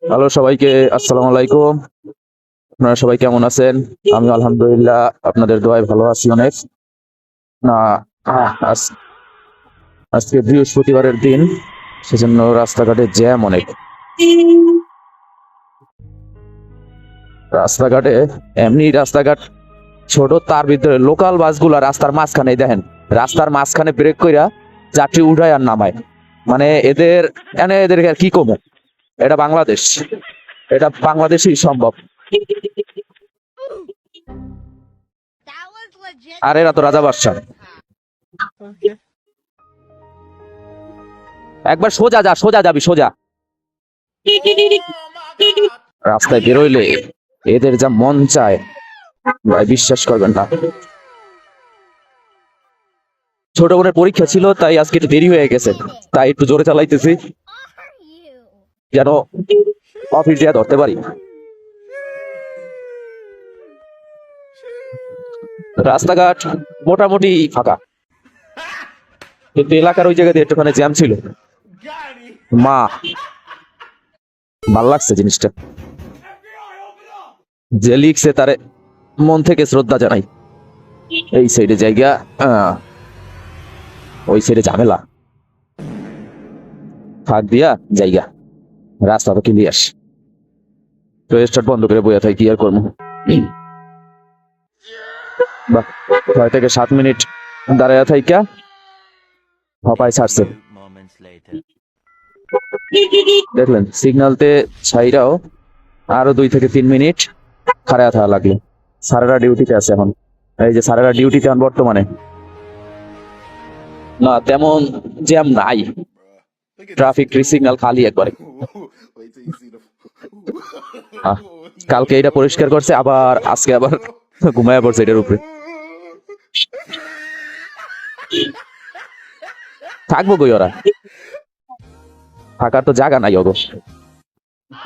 Hello সবাইকে, আসসালামু আলাইকুম। আপনারা সবাই কেমন আছেন? আমি আলহামদুলিল্লাহ আপনাদের দোয়ায় ভালো আছি অনেক। না আজকে বৃহস্পতিবারের দিন, সেজন্য রাস্তাঘাটে জ্যাম অনেক। রাস্তাঘাটে এমনি রাস্তাঘাট ছোট, তার ভিতরে লোকাল বাসগুলা রাস্তার মাঝখানে দেখেন, রাস্তার মাঝখানে ব্রেক কইরা যাত্রী উঠায় আর নামায়। মানে এদের আর কি কমে? এটা বাংলাদেশ, এটা বাংলাদেশেই সম্ভব। আর এরা তো রাজা বাদশা। একবার সোজা যা, সোজা যাবি, সোজা। রাস্তায় বেরোইলে এদের যা মন চায় ভাই, বিশ্বাস করবেন না। ছোট বোনের পরীক্ষা ছিল, তাই আজকে একটু দেরি হয়ে গেছে, তাই একটু জোরে চালাইতেছি যেন অফিস দিয়ে ধরতে পারি। রাস্তাঘাট মোটামুটি ফাঁকা, কিন্তু এলাকার ওই জায়গাতে একটুখানি জ্যাম ছিল। মা, ভাল লাগছে জিনিসটা। যে লিখছে তারে মন থেকে শ্রদ্ধা জানাই। এই সাইডে জায়গা, ওই সাইডে ঝামেলা, ফাঁক দিয়া জায়গা, রাস্তা তো ক্লিয়ার। তো স্টার্ট বন্ধ করে বইয়া থাকি, কি আর করবো। বাহ, 6 থেকে 7 মিনিট দাঁড়ায় থাইকা হপায় ছাড়ছে। দেখলেন সিগন্যালতে ছাইরাও আরো 2 থেকে 3 মিনিট খাড়ায় থাকা লাগলো। স্যারেরা ডিউটিতে আছে এখন, এই যে স্যারেরা ডিউটিতে এখন বর্তমানে। না তেমন জ্যাম নাই, ট্রাফিক সিগন্যাল খালি একবারে। কালকে এটা পরিষ্কার করছে, আবার আজকে আবার ঘুমায় পড়ছে এটার উপরে। থাকবো কই ওরা, থাকার তো জায়গা নাই অবশ্য।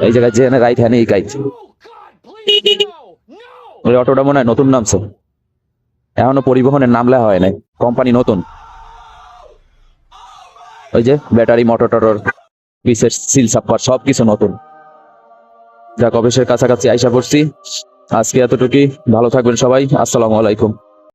এই জায়গায় যে রাইট হ্যাঁ এই গাইছে। ওই অটোটা মনে হয় নতুন নামছে, এখনো পরিবহনের নাম লেখা হয় নাই, কোম্পানি নতুন। ওই যে ব্যাটারি, মোটর টটর, পিসের সিল সাপ্পার সবকিছু নতুন। যাক, অফিসের কাছাকাছি আইসা পড়ছি। আজকে এতটুকুই, ভালো থাকবেন সবাই, আসসালামু আলাইকুম।